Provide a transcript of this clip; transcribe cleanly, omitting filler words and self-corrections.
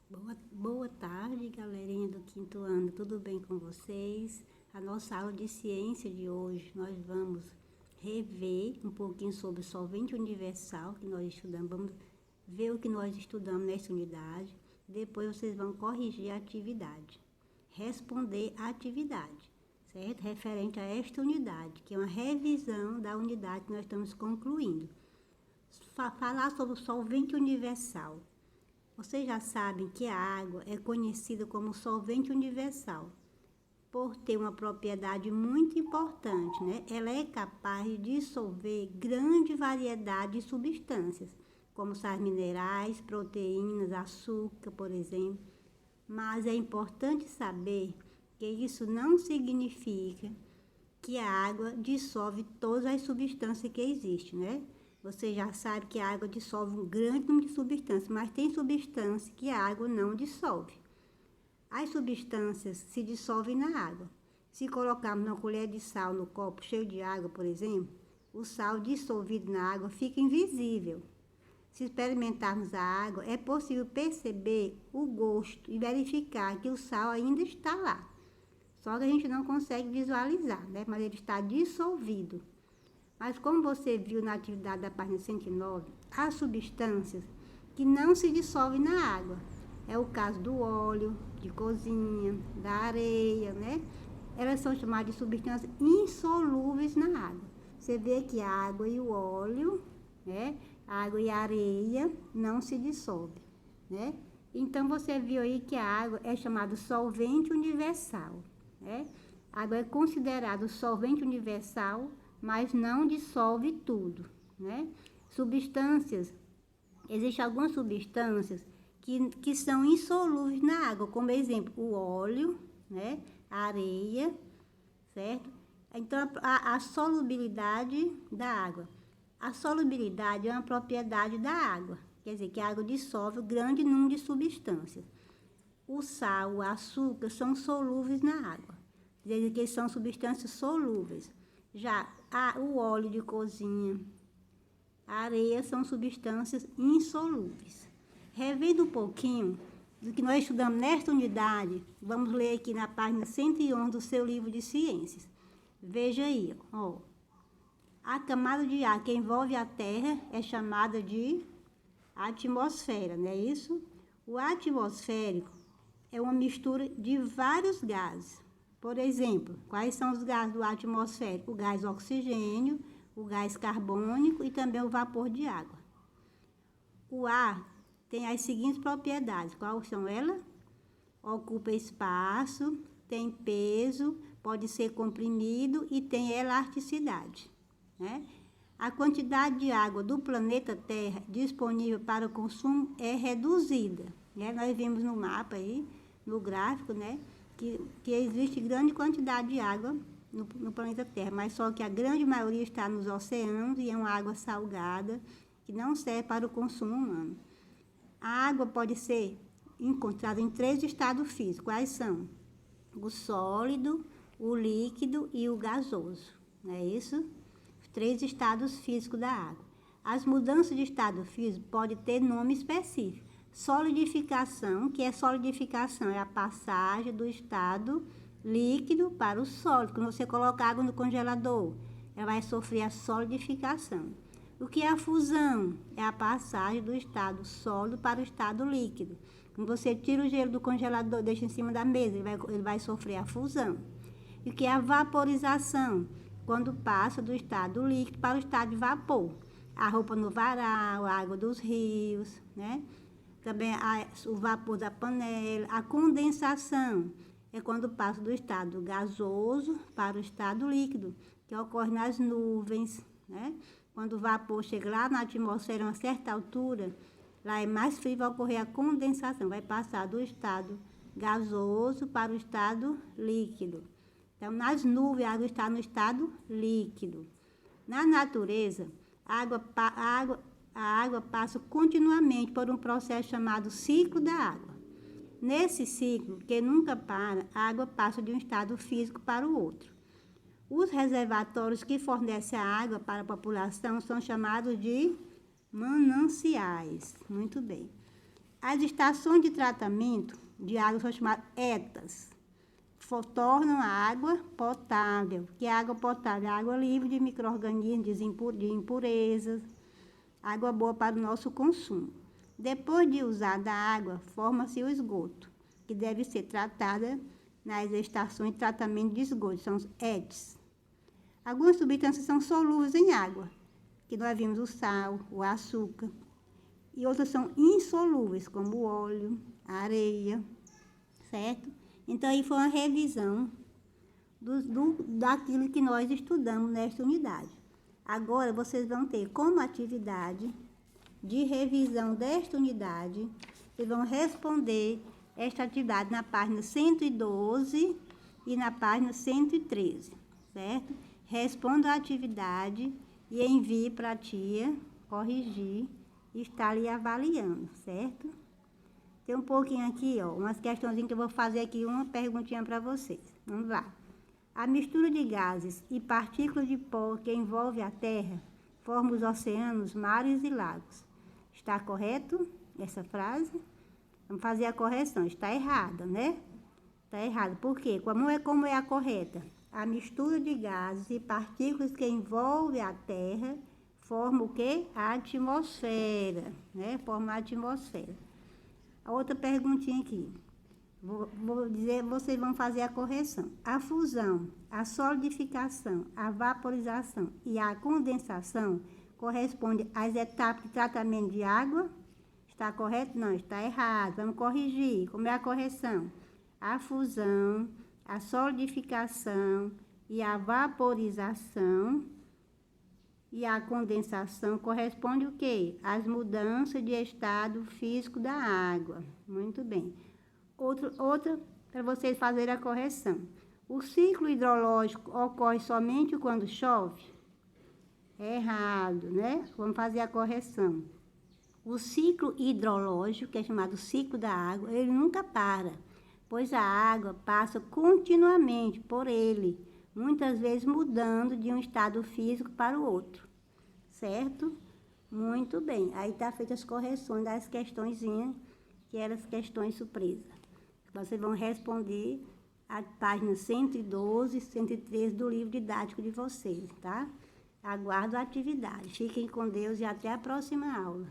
Boa tarde, galerinha do quinto ano, tudo bem com vocês? A nossa aula de ciência de hoje, nós vamos rever um pouquinho sobre o solvente universal que nós estudamos, vamos ver o que nós estudamos nessa unidade, depois vocês vão corrigir a atividade, responder a atividade, certo? Referente a esta unidade, que é uma revisão da unidade que nós estamos concluindo. Falar sobre o solvente universal. Vocês já sabem que a água é conhecida como solvente universal, por ter uma propriedade muito importante, né? Ela é capaz de dissolver grande variedade de substâncias, como sais minerais, proteínas, açúcar, por exemplo. Mas é importante saber que isso não significa que a água dissolve todas as substâncias que existem, né? Você já sabe que a água dissolve um grande número de substâncias, mas tem substâncias que a água não dissolve. As substâncias se dissolvem na água. Se colocarmos uma colher de sal no copo cheio de água, por exemplo, o sal dissolvido na água fica invisível. Se experimentarmos a água, é possível perceber o gosto e verificar que o sal ainda está lá. Só que a gente não consegue visualizar, né? Mas ele está dissolvido. Mas como você viu na atividade da página 109, há substâncias que não se dissolvem na água. É o caso do óleo de cozinha, da areia, né? Elas são chamadas de substâncias insolúveis na água. Você vê que a água e o óleo, né? A água e a areia não se dissolvem, né? Então, você viu aí que a água é chamada solvente universal, né? A água é considerada solvente universal, mas não dissolve tudo, né? Existem algumas substâncias que são insolúveis na água, como exemplo, o óleo, né? A areia, certo? Então, a solubilidade da água. A solubilidade é uma propriedade da água, quer dizer, que a água dissolve um grande número de substâncias. O sal, o açúcar são solúveis na água, quer dizer, que são substâncias solúveis. Já o óleo de cozinha, a areia são substâncias insolúveis. Revendo um pouquinho do que nós estudamos nesta unidade, vamos ler aqui na página 111 do seu livro de ciências. Veja aí, ó. A camada de ar que envolve a Terra é chamada de atmosfera, não é isso? O atmosférico é uma mistura de vários gases. Por exemplo, quais são os gases do atmosférico? O gás oxigênio, o gás carbônico e também o vapor de água. O ar tem as seguintes propriedades. Quais são elas? Ocupa espaço, tem peso, pode ser comprimido e tem elasticidade, né? A quantidade de água do planeta Terra disponível para o consumo é reduzida, né? Nós vimos no mapa aí, no gráfico, né? Que existe grande quantidade de água no planeta Terra, mas só que a grande maioria está nos oceanos e é uma água salgada que não serve para o consumo humano. A água pode ser encontrada em 3 estados físicos. Quais são? O sólido, o líquido e o gasoso. Não é isso? Os 3 estados físicos da água. As mudanças de estado físico podem ter nome específico. Solidificação, que é solidificação, é a passagem do estado líquido para o sólido. Quando você coloca água no congelador, ela vai sofrer a solidificação. O que é a fusão? É a passagem do estado sólido para o estado líquido. Quando você tira o gelo do congelador, deixa em cima da mesa, ele vai sofrer a fusão. E o que é a vaporização? Quando passa do estado líquido para o estado de vapor. A roupa no varal, a água dos rios, né? Também o vapor da panela. A condensação é quando passa do estado gasoso para o estado líquido, que ocorre nas nuvens, né? Quando o vapor chega lá na atmosfera a uma certa altura, lá é mais frio, vai ocorrer a condensação, vai passar do estado gasoso para o estado líquido. Então, nas nuvens, a água está no estado líquido. Na natureza, a água passa continuamente por um processo chamado ciclo da água. Nesse ciclo, que nunca para, a água passa de um estado físico para o outro. Os reservatórios que fornecem a água para a população são chamados de mananciais. Muito bem. As estações de tratamento de água são chamadas ETAs. Tornam a água potável, que a água potável é água livre de micro-organismos, de impurezas, água boa para o nosso consumo. Depois de usada a água, forma-se o esgoto, que deve ser tratada nas estações de tratamento de esgoto, são os ETs. Algumas substâncias são solúveis em água, que nós vimos o sal, o açúcar, e outras são insolúveis, como o óleo, a areia, certo? Então, aí foi uma revisão daquilo que nós estudamos nesta unidade. Agora, vocês vão ter como atividade de revisão desta unidade, vocês vão responder esta atividade na página 112 e na página 113, certo? Responda a atividade e envie para a tia corrigir e estar ali avaliando, certo? Tem um pouquinho aqui, ó, umas questõezinhas que eu vou fazer aqui, uma perguntinha para vocês. Vamos lá. A mistura de gases e partículas de pó que envolve a Terra forma os oceanos, mares e lagos. Está correto essa frase? Vamos fazer a correção. Está errada, né? Está errado. Por quê? Como é a correta? A mistura de gases e partículas que envolve a Terra forma o quê? A atmosfera, né? Forma a atmosfera. A outra perguntinha aqui. Vou dizer, vocês vão fazer a correção. A fusão, a solidificação, a vaporização e a condensação correspondem às etapas de tratamento de água? Está correto? Não, está errado. Vamos corrigir. Como é a correção? A fusão, a solidificação e a vaporização e a condensação corresponde o quê? Às mudanças de estado físico da água. Muito bem. Outra para vocês fazerem a correção. O ciclo hidrológico ocorre somente quando chove? É errado, né? Vamos fazer a correção. O ciclo hidrológico, que é chamado ciclo da água, ele nunca para, pois a água passa continuamente por ele, muitas vezes mudando de um estado físico para o outro, certo? Muito bem. Aí está feitas as correções das questõezinhas, que eram as questões surpresa. Vocês vão responder a página 112 e 113 do livro didático de vocês, tá? Aguardo a atividade. Fiquem com Deus e até a próxima aula.